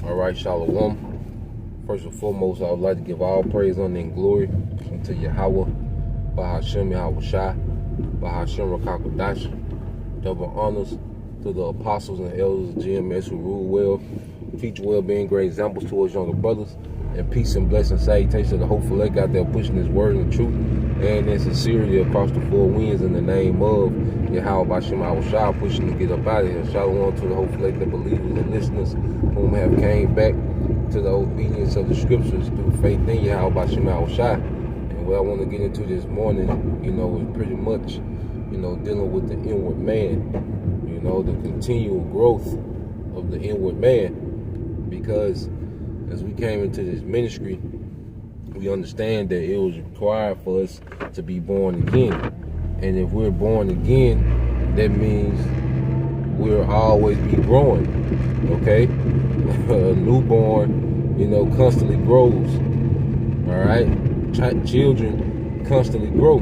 All right, Shalom. First and foremost, I would like to give all praise, honor, and glory unto Yahweh, Bahashem Yahweh Shai, Bahashem Rakakodash. Double honors to the apostles and elders of GMS who rule well, teach well, being great examples to us younger brothers, and peace and blessings, salutations to the hopeful elect out there pushing His word and truth and in sincerity across the four winds in the name of Yahweh Bahashem Yahweh Shai, pushing to get up out of here. Shalom to the hopeful elect, the believers and listeners whom have came back to the obedience of the scriptures through faith in Yahweh Bahashem Yahweh Shai. And what I want to get into this morning, is pretty much, dealing with the inward man, the continual growth of the inward man. Because as we came into this ministry, we understand that it was required for us to be born again. And if we're born again, that means we'll always be growing, okay? A newborn, constantly grows, all right? Children constantly grow,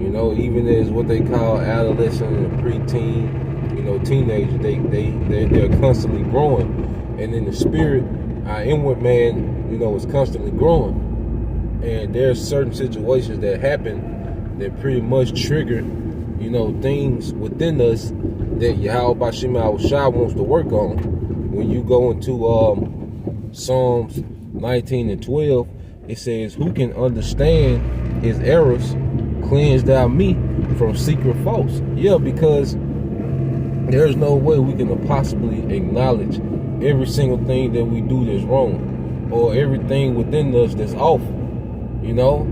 even as what they call adolescent and preteen, teenagers, they're constantly growing. And in the spirit, our inward man, is constantly growing. And there's certain situations that happen that pretty much trigger, things within us that Yahweh Bahashem Yahweh Shai wants to work on. When you go into Psalms 19 and 12, it says, "Who can understand his errors? Cleanse thou me from secret faults." Yeah, because there's no way we can possibly acknowledge every single thing that we do that's wrong, or everything within us that's off.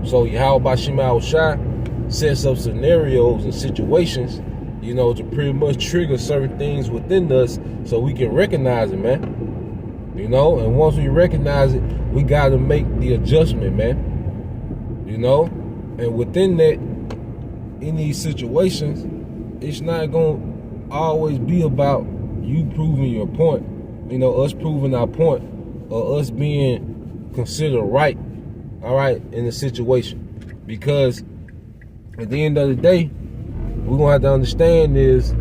So Yahweh Bahashem Yahweh Shai sets up scenarios and situations, to pretty much trigger certain things within us so we can recognize it, man. And once we recognize it, we got to make the adjustment, man. And within that, in these situations, it's not going to always be about you proving your point, us proving our point, or us being considered right, all right, in the situation. Because at the end of the day, we're going to have to understand is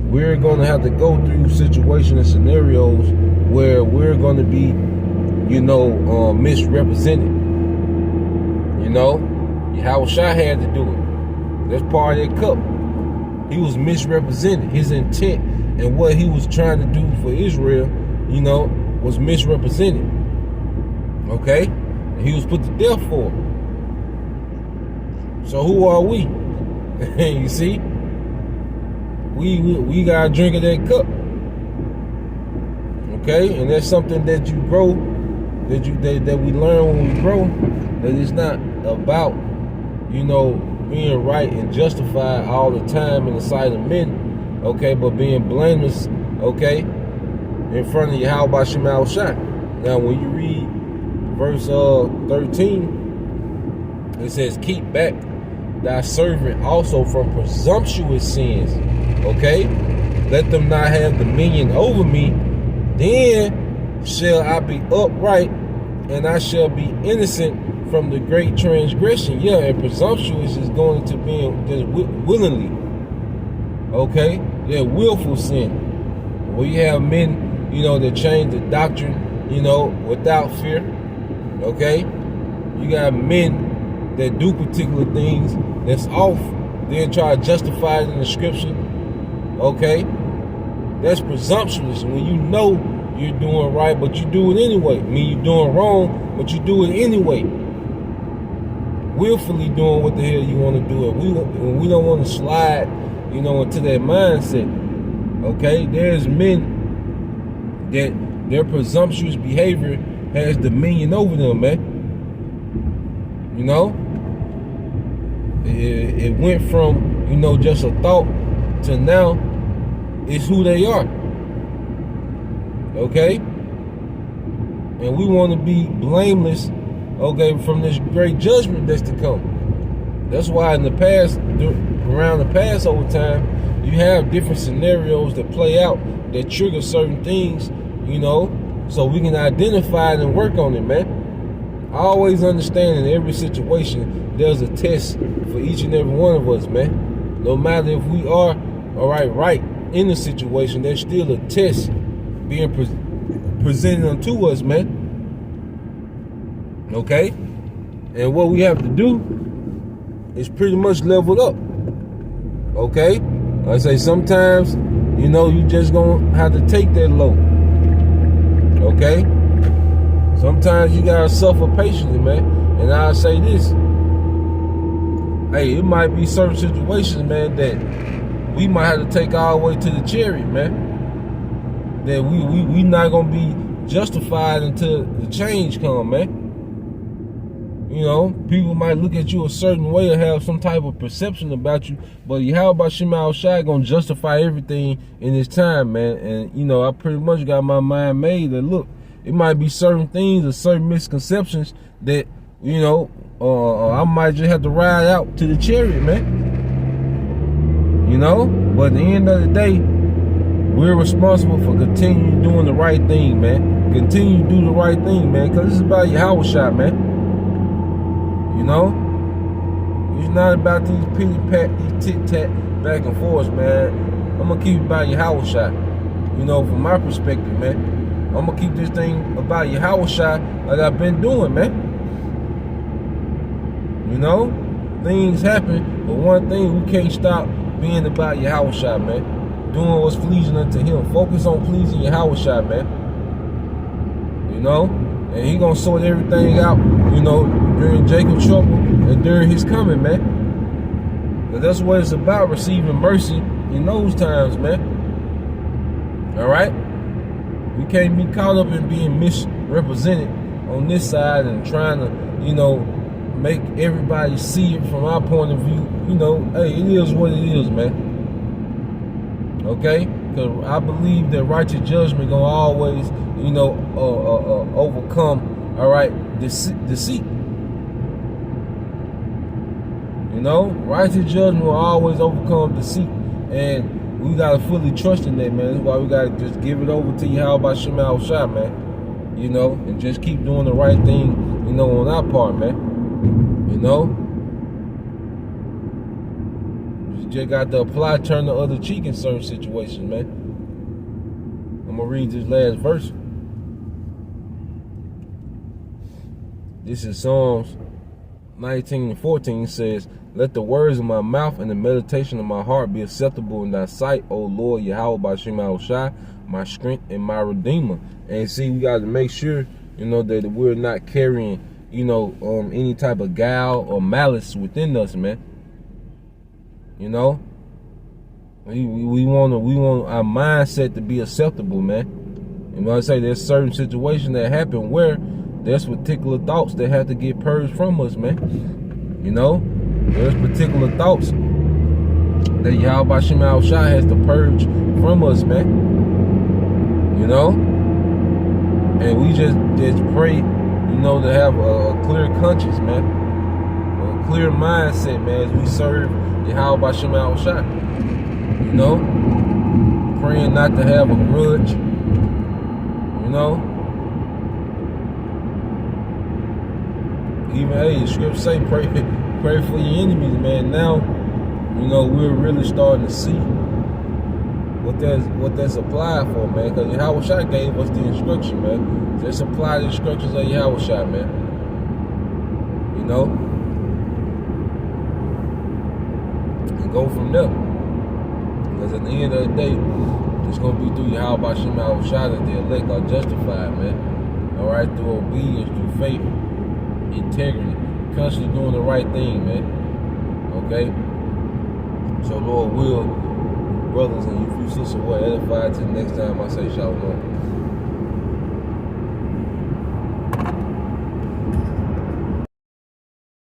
we're going to have to go through situations and scenarios where we're going to be, misrepresented. Yahweh Shai had to do it. That's part of that cup. He was misrepresented. His intent and what he was trying to do for Israel, was misrepresented. Okay? And he was put to death for it. So who are we? You see? We got to drink of that cup. Okay? And that's something that you grow, that we learn when we grow, that it's not about, being right and justified all the time in the sight of men, okay, but being blameless, okay, in front of Yahweh Bahashem Yahweh Shai. Now, when you read verse 13, it says, "Keep back thy servant also from presumptuous sins, okay? Let them not have dominion over me. Then shall I be upright, and I shall be innocent from the great transgression." Yeah, and presumptuous is going to be just willingly, okay? Yeah, willful sin. Where you have men, that change the doctrine, without fear, okay? You got men that do particular things that's off, then try to justify it in the scripture, okay? That's presumptuous when you know you're doing right, but you do it anyway. I mean, you're doing wrong, but you do it anyway. Willfully doing what the hell you want to do. And we don't want to slide, into that mindset, okay? There's men that their presumptuous behavior has dominion over them, man. It went from, just a thought to now it's who they are. Okay? And we want to be blameless, okay, from this great judgment that's to come. That's why in the past, around the Passover time, you have different scenarios that play out that trigger certain things, so we can identify it and work on it, man. I always understand in every situation, there's a test for each and every one of us, man. No matter if we are, right, in the situation, there's still a test being presented unto us, man. Okay? And what we have to do is pretty much level up. Okay? Like I say, sometimes, you know, you just gonna have to take that load. Okay? Sometimes you gotta suffer patiently, man. And I'll say this. Hey, it might be certain situations, man, that we might have to take our way to the chariot, man. That we not gonna be justified until the change come, man. You know, people might look at you a certain way or have some type of perception about you, but Yahweh Shema Shai gonna justify everything in his time, man. And you know, I pretty much got my mind made that look, it might be certain things or certain misconceptions that, you know, I might just have to ride out to the chariot, man. You know, but at the end of the day, we're responsible for continuing doing the right thing, man. Continue to do the right thing, man, because it's about Yahweh Shai, man. You know, it's not about these pity pat, these tit tat back and forth, man. I'm gonna keep it about Yahweh Shai. You know, from my perspective, man. I'm gonna keep this thing about Yahweh Shai like I've been doing, man. You know, things happen, but one thing, we can't stop being about Yahweh Shai, man. Doing what's pleasing unto him. Focus on pleasing Yahweh Shai, man. You know, and he gonna sort everything out, you know, during Jacob's trouble and during his coming, man. But that's what it's about, receiving mercy in those times, man. All right? We can't be caught up in being misrepresented on this side and trying to, you know, make everybody see it from our point of view. You know, hey, it is what it is, man. Okay? Because I believe that righteous judgment gonna always, you know, overcome, all right, deceit. You know, righteous judgment will always overcome deceit, and we gotta fully trust in that, man. That's why we gotta just give it over to Yahweh Shema Shai, man. You know, and just keep doing the right thing, you know, on our part, man. You know, you just got to apply, turn the other cheek in certain situations, man. I'm gonna read this last verse. This is Psalms 19:14. Says, "Let the words of my mouth and the meditation of my heart be acceptable in thy sight, O Lord Yahweh Bashim Shai, my strength and my redeemer." And see, we got to make sure, you know, that we're not carrying, you know, any type of guile or malice within us, man. You know, we want our mindset to be acceptable, man. And when I say there's certain situations that happen where there's particular thoughts that have to get purged from us, man. You know, there's particular thoughts that Yahweh Shema Shai has to purge from us, man. You know, and we just pray, you know, to have a clear conscience, man, a clear mindset, man, as we serve Yahweh Shema Shai. You know, praying not to have a grudge. You know. Even, hey, the scripture say pray for your enemies, man. Now, you know, we're really starting to see what that's applied for, man. Because Yahweh Shai gave us the instruction, man. Just apply the instructions of Yahweh Shai, man. You know? And go from there. Because at the end of the day, it's going to be through Yahweh Shema Shai that the elect are justified, man. Alright? Through obedience, through faith, integrity, constantly doing the right thing, man. Okay? So Lord will, brothers and you sisters, were edified till next time I say shalom.